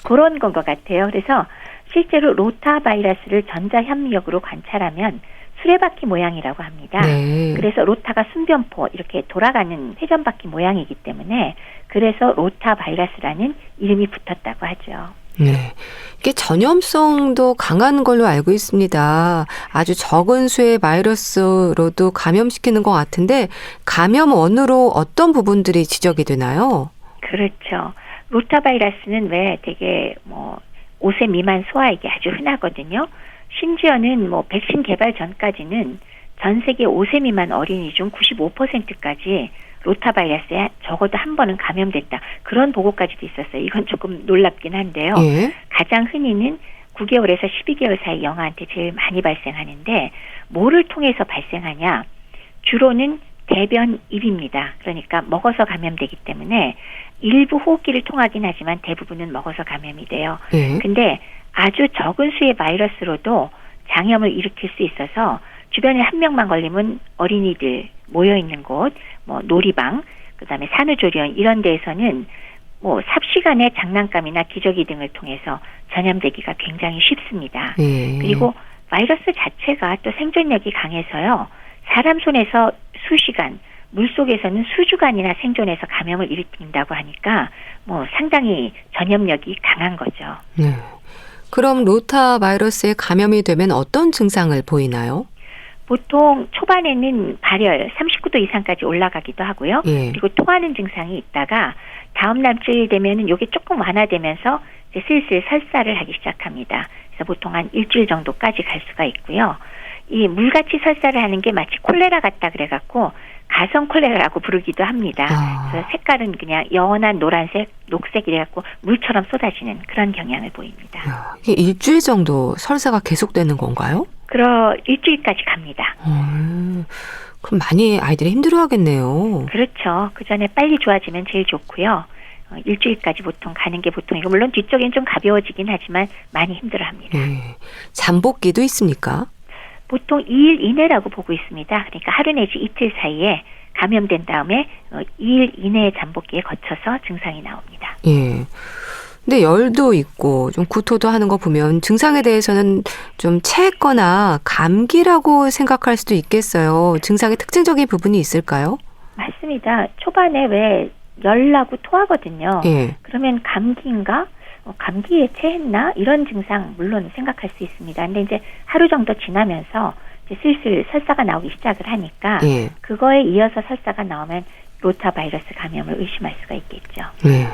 그런 건 것 같아요. 그래서 실제로 로타 바이러스를 전자현미역으로 관찰하면 수레바퀴 모양이라고 합니다. 그래서 로타가 순변포 이렇게 돌아가는 회전바퀴 모양이기 때문에 그래서 로타 바이러스라는 이름이 붙었다고 하죠. 네. 이게 전염성도 강한 걸로 알고 있습니다. 아주 적은 수의 바이러스로도 감염시키는 것 같은데 감염 원으로 어떤 부분들이 지적이 되나요? 그렇죠. 로타 바이러스는 왜 되게 5세 미만 소아에게 아주 흔하거든요. 심지어는 백신 개발 전까지는 전 세계 5세 미만 어린이 중 95%까지 로타 바이러스에 적어도 한 번은 감염됐다. 그런 보고까지도 있었어요. 이건 조금 놀랍긴 한데요. 가장 흔히는 9개월에서 12개월 사이 영아한테 제일 많이 발생하는데 뭐를 통해서 발생하냐? 주로는 대변, 입입니다. 그러니까 먹어서 감염되기 때문에 일부 호흡기를 통하긴 하지만 대부분은 먹어서 감염이 돼요. 근데 아주 적은 수의 바이러스로도 장염을 일으킬 수 있어서 주변에 한 명만 걸리면 어린이들 모여있는 곳, 놀이방, 그다음에 산후조리원 이런 데에서는 삽시간에 장난감이나 기저귀 등을 통해서 전염되기가 굉장히 쉽습니다. 그리고 바이러스 자체가 또 생존력이 강해서요. 사람 손에서 수시간, 물속에서는 수주간이나 생존해서 감염을 일으킨다고 하니까 상당히 전염력이 강한 거죠. 그럼 로타 바이러스에 감염이 되면 어떤 증상을 보이나요? 보통 초반에는 발열 39도 이상까지 올라가기도 하고요. 그리고 토하는 증상이 있다가 다음 날쯤 되면은 이게 조금 완화되면서 이제 슬슬 설사를 하기 시작합니다. 그래서 보통 한 일주일 정도까지 갈 수가 있고요. 이 물같이 설사를 하는 게 마치 콜레라 같다 그래갖고 가성 콜레라라고 부르기도 합니다. 그래서 색깔은 그냥 연한 노란색, 녹색 이래갖고 물처럼 쏟아지는 그런 경향을 보입니다. 이게 일주일 정도 설사가 계속되는 건가요? 일주일까지 갑니다. 그럼 많이 아이들이 힘들어하겠네요. 그렇죠. 그 전에 빨리 좋아지면 제일 좋고요. 일주일까지 보통 가는 게 보통이고 물론 뒤쪽엔 좀 가벼워지긴 하지만 많이 힘들어합니다. 잠복기도 있습니까? 보통 2일 이내라고 보고 있습니다. 그러니까 하루 내지 이틀 사이에 감염된 다음에 2일 이내의 잠복기에 거쳐서 증상이 나옵니다. 예. 근데 열도 있고 좀 구토도 하는 거 보면 증상에 대해서는 좀 체했거나 감기라고 생각할 수도 있겠어요. 증상의 특징적인 부분이 있을까요? 맞습니다. 초반에 왜 열나고 토하거든요. 예. 그러면 감기인가? 감기에 체했나? 이런 증상 물론 생각할 수 있습니다. 근데 이제 하루 정도 지나면서 이제 슬슬 설사가 나오기 시작을 하니까 예. 그거에 이어서 설사가 나오면 로타바이러스 감염을 의심할 수가 있겠죠. 예.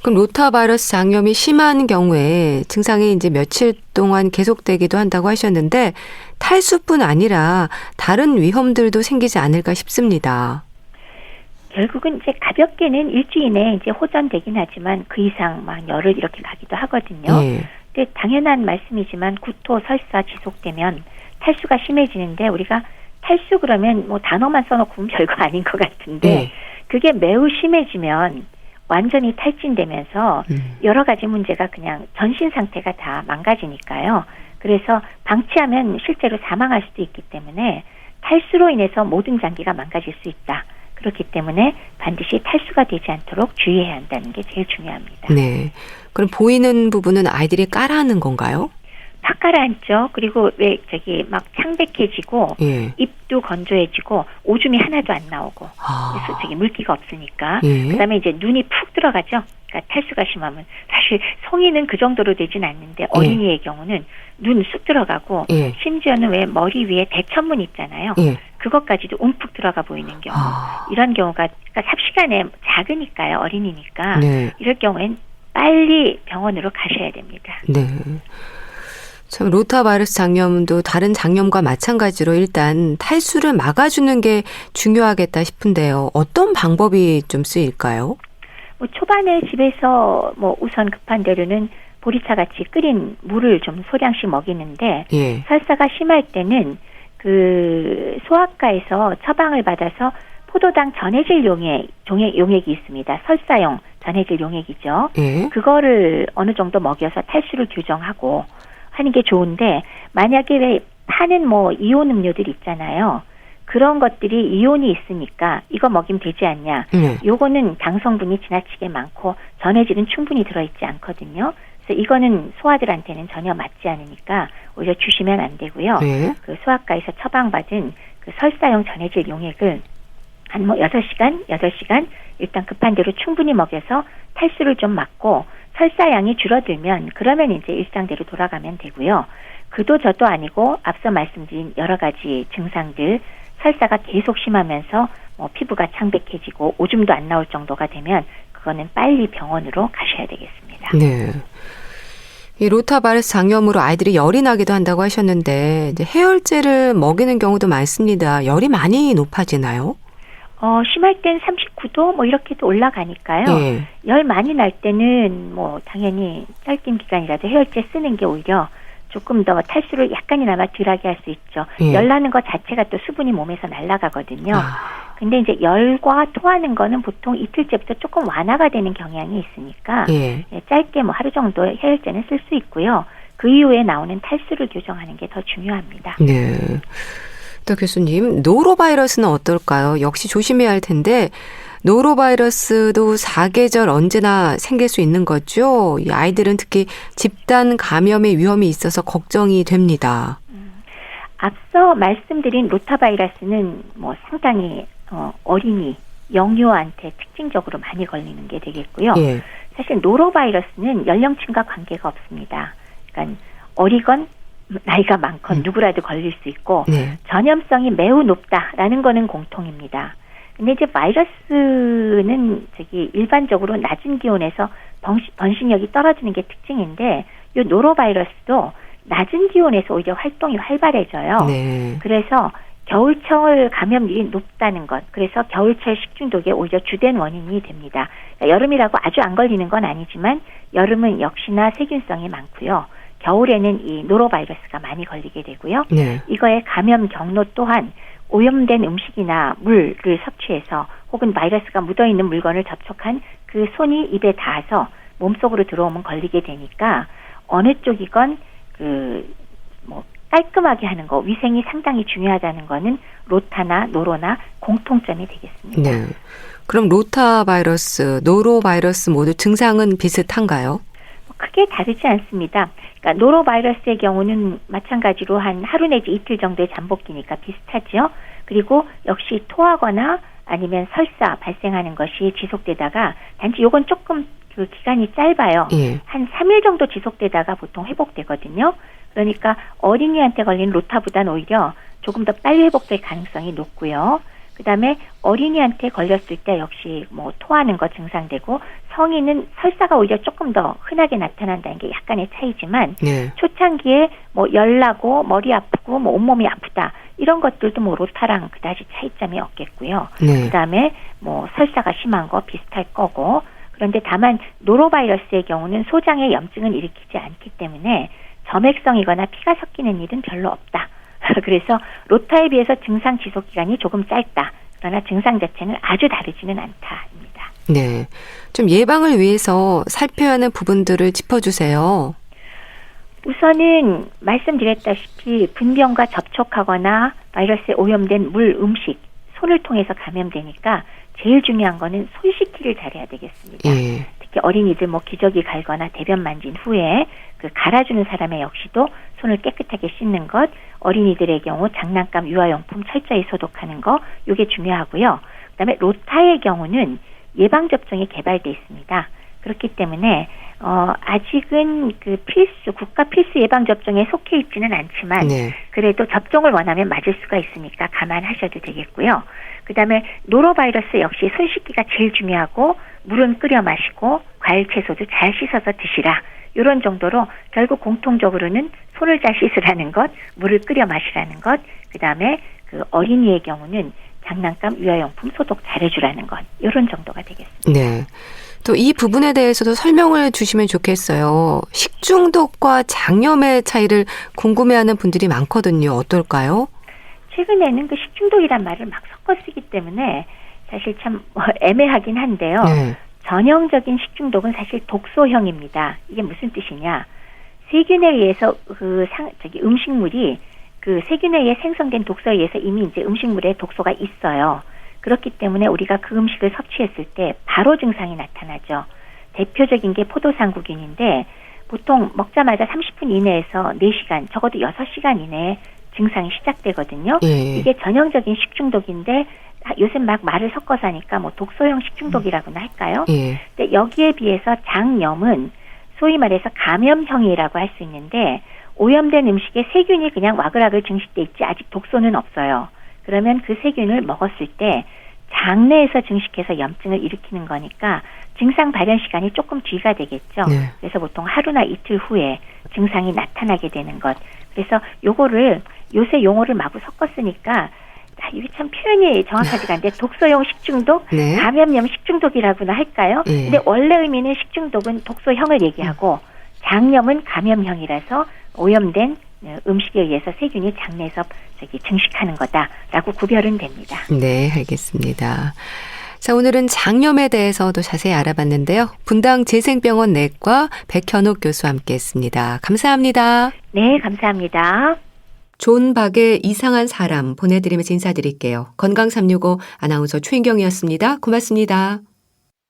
그럼 로타바이러스 장염이 심한 경우에 증상이 이제 며칠 동안 계속되기도 한다고 하셨는데 탈수뿐 아니라 다른 위험들도 생기지 않을까 싶습니다. 결국은 이제 가볍게는 일주일 내에 이제 호전되긴 하지만 그 이상 막 열을 이렇게 가기도 하거든요. 예. 근데 당연한 말씀이지만 구토, 설사 지속되면 탈수가 심해지는데 우리가 탈수 그러면 뭐 단어만 써놓고 별거 아닌 것 같은데 예. 그게 매우 심해지면 완전히 탈진되면서 여러 가지 문제가 그냥 전신 상태가 다 망가지니까요. 그래서 방치하면 실제로 사망할 수도 있기 때문에 탈수로 인해서 모든 장기가 망가질 수 있다. 그렇기 때문에 반드시 탈수가 되지 않도록 주의해야 한다는 게 제일 중요합니다. 네. 그럼 보이는 부분은 아이들이 깔아앉는 건가요? 팍 가라앉죠. 그리고 왜 막 창백해지고 예. 입도 건조해지고 오줌이 하나도 안 나오고 그래서 물기가 없으니까 예. 그다음에 이제 눈이 푹 들어가죠. 그러니까 탈수가 심하면 사실 성인은 그 정도로 되진 않는데 어린이의 경우는 눈 쑥 들어가고 예. 심지어는 왜 머리 위에 대천문 있잖아요. 예. 그것까지도 움푹 들어가 보이는 경우. 이런 경우가 그러니까 삽시간에 작으니까요. 어린이니까. 네. 이럴 경우엔 빨리 병원으로 가셔야 됩니다. 네. 참 로타바이러스 장염도 다른 장염과 마찬가지로 일단 탈수를 막아주는 게 중요하겠다 싶은데요. 어떤 방법이 좀 쓰일까요? 뭐 초반에 집에서 뭐 우선 급한 대로는 보리차 같이 끓인 물을 좀 소량씩 먹이는데 예. 설사가 심할 때는 그 소아과에서 처방을 받아서 포도당 전해질 용액이 있습니다. 설사용 전해질 용액이죠. 예. 그거를 어느 정도 먹여서 탈수를 교정하고 하는 게 좋은데 만약에 왜 파는 뭐 이온 음료들 있잖아요. 그런 것들이 이온이 있으니까 이거 먹이면 되지 않냐. 요거는 당 성분이 지나치게 많고 전해질은 충분히 들어있지 않거든요. 그래서 이거는 소아들한테는 전혀 맞지 않으니까 오히려 주시면 안 되고요. 그 소아과에서 처방받은 그 설사용 전해질 용액을 한 뭐 8시간 일단 급한 대로 충분히 먹여서 탈수를 좀 막고 설사량이 줄어들면 그러면 이제 일상대로 돌아가면 되고요. 그도 저도 아니고 앞서 말씀드린 여러 가지 증상들 설사가 계속 심하면서 뭐 피부가 창백해지고 오줌도 안 나올 정도가 되면 그거는 빨리 병원으로 가셔야 되겠습니다. 네. 이 로타바이러스 장염으로 아이들이 열이 나기도 한다고 하셨는데 이제 해열제를 먹이는 경우도 많습니다. 열이 많이 높아지나요? 심할 땐 39도 뭐 이렇게도 올라가니까요. 네. 열 많이 날 때는 뭐 당연히 짧은 기간이라도 해열제 쓰는 게 오히려 조금 더 탈수를 약간이나마 덜하게 할 수 있죠. 열 나는 것 자체가 또 수분이 몸에서 날아가거든요. 근데 이제 열과 토하는 거는 보통 이틀째부터 조금 완화가 되는 경향이 있으니까 짧게 뭐 하루 정도 해열제는 쓸 수 있고요. 그 이후에 나오는 탈수를 교정하는 게 더 중요합니다. 네. 또 교수님, 노로바이러스는 어떨까요? 역시 조심해야 할 텐데 노로바이러스도 사계절 언제나 생길 수 있는 거죠. 이 아이들은 특히 집단 감염의 위험이 있어서 걱정이 됩니다. 앞서 말씀드린 로타바이러스는 뭐 상당히 어린이, 영유아한테 특징적으로 많이 걸리는 게 되겠고요. 사실 노로바이러스는 연령층과 관계가 없습니다. 그러니까 어리건 나이가 많건 누구라도 걸릴 수 있고 전염성이 매우 높다라는 거는 공통입니다. 근데 이제 바이러스는 일반적으로 낮은 기온에서 번식력이 떨어지는 게 특징인데, 이 노로바이러스도 낮은 기온에서 오히려 활동이 활발해져요. 네. 그래서 겨울철 감염률이 높다는 것, 그래서 겨울철 식중독의 오히려 주된 원인이 됩니다. 그러니까 여름이라고 아주 안 걸리는 건 아니지만 여름은 역시나 세균성이 많고요. 겨울에는 이 노로바이러스가 많이 걸리게 되고요. 네. 이거의 감염 경로 또한 오염된 음식이나 물을 섭취해서 혹은 바이러스가 묻어있는 물건을 접촉한 그 손이 입에 닿아서 몸속으로 들어오면 걸리게 되니까 어느 쪽이건 깔끔하게 하는 거, 위생이 상당히 중요하다는 거는 로타나 노로나 공통점이 되겠습니다. 네. 그럼 로타 바이러스, 노로 바이러스 모두 증상은 비슷한가요? 크게 다르지 않습니다. 그러니까 노로 바이러스의 경우는 마찬가지로 한 하루 내지 이틀 정도의 잠복기니까 비슷하죠. 그리고 역시 토하거나 아니면 설사 발생하는 것이 지속되다가 단지 요건 조금 그 기간이 짧아요. 예. 한 3일 정도 지속되다가 보통 회복되거든요. 그러니까 어린이한테 걸린 로타보다는 오히려 조금 더 빨리 회복될 가능성이 높고요. 그다음에 어린이한테 걸렸을 때 역시 토하는 거 증상되고, 성인은 설사가 오히려 조금 더 흔하게 나타난다는 게 약간의 차이지만 네. 초창기에 열나고 머리 아프고 온몸이 아프다 이런 것들도 로타랑 그다지 차이점이 없겠고요. 네. 그다음에 설사가 심한 거 비슷할 거고, 그런데 다만 노로바이러스의 경우는 소장의 염증은 일으키지 않기 때문에 점액성이거나 피가 섞이는 일은 별로 없다. 그래서 로타에 비해서 증상 지속 기간이 조금 짧다. 그러나 증상 자체는 아주 다르지는 않다입니다. 네. 좀 예방을 위해서 살펴야 하는 부분들을 짚어주세요. 우선은 말씀드렸다시피 분병과 접촉하거나 바이러스에 오염된 물, 음식, 손을 통해서 감염되니까 제일 중요한 거는 손 씻기를 잘해야 되겠습니다. 예. 특히 어린이들 기저귀 갈거나 대변 만진 후에 갈아주는 사람의 역시도 손을 깨끗하게 씻는 것, 어린이들의 경우 장난감, 유아용품 철저히 소독하는 거, 이게 중요하고요. 그다음에 로타의 경우는 예방접종이 개발돼 있습니다. 그렇기 때문에 아직은 국가 필수 예방접종에 속해 있지는 않지만 네. 그래도 접종을 원하면 맞을 수가 있으니까 감안하셔도 되겠고요. 그다음에 노로바이러스 역시 손 씻기가 제일 중요하고, 물은 끓여 마시고 과일 채소도 잘 씻어서 드시라. 이런 정도로 결국 공통적으로는 손을 잘 씻으라는 것, 물을 끓여 마시라는 것, 그다음에 어린이의 경우는 장난감, 유아용품 소독 잘해주라는 것, 이런 정도가 되겠습니다. 네. 또 이 부분에 대해서도 설명을 주시면 좋겠어요. 식중독과 장염의 차이를 궁금해하는 분들이 많거든요. 어떨까요? 최근에는 식중독이란 말을 막 섞어 쓰기 때문에 사실 참 애매하긴 한데요. 네. 전형적인 식중독은 사실 독소형입니다. 이게 무슨 뜻이냐? 세균에 의해서 음식물이 세균에 의해 생성된 독소에 의해서 이미 이제 음식물에 독소가 있어요. 그렇기 때문에 우리가 그 음식을 섭취했을 때 바로 증상이 나타나죠. 대표적인 게 포도상구균인데 보통 먹자마자 30분 이내에서 4시간, 적어도 6시간 이내에 증상이 시작되거든요. 예. 이게 전형적인 식중독인데 요새 막 말을 섞어서 하니까 독소형 식중독이라고나 할까요? 예. 근데 여기에 비해서 장염은 소위 말해서 감염형이라고 할 수 있는데, 오염된 음식에 세균이 그냥 와글와글 증식돼 있지 아직 독소는 없어요. 그러면 그 세균을 먹었을 때 장내에서 증식해서 염증을 일으키는 거니까 증상 발현 시간이 조금 뒤가 되겠죠. 네. 그래서 보통 하루나 이틀 후에 증상이 나타나게 되는 것. 그래서 요거를 요새 용어를 마구 섞어 쓰니까 이게 참 표현이 정확하지가 않은데 독소형 식중독, 네. 감염염 식중독이라고나 할까요? 네. 근데 원래 의미는 식중독은 독소형을 얘기하고 장염은 감염형이라서 오염된 음식에 의해서 세균이 장내에서 증식하는 거다라고 구별은 됩니다. 네, 알겠습니다. 자, 오늘은 장염에 대해서도 자세히 알아봤는데요. 분당 재생병원 내과 백현옥 교수와 함께했습니다. 감사합니다. 네, 감사합니다. 존 박의 이상한 사람 보내드리면서 인사드릴게요. 건강365 아나운서 최인경이었습니다. 고맙습니다.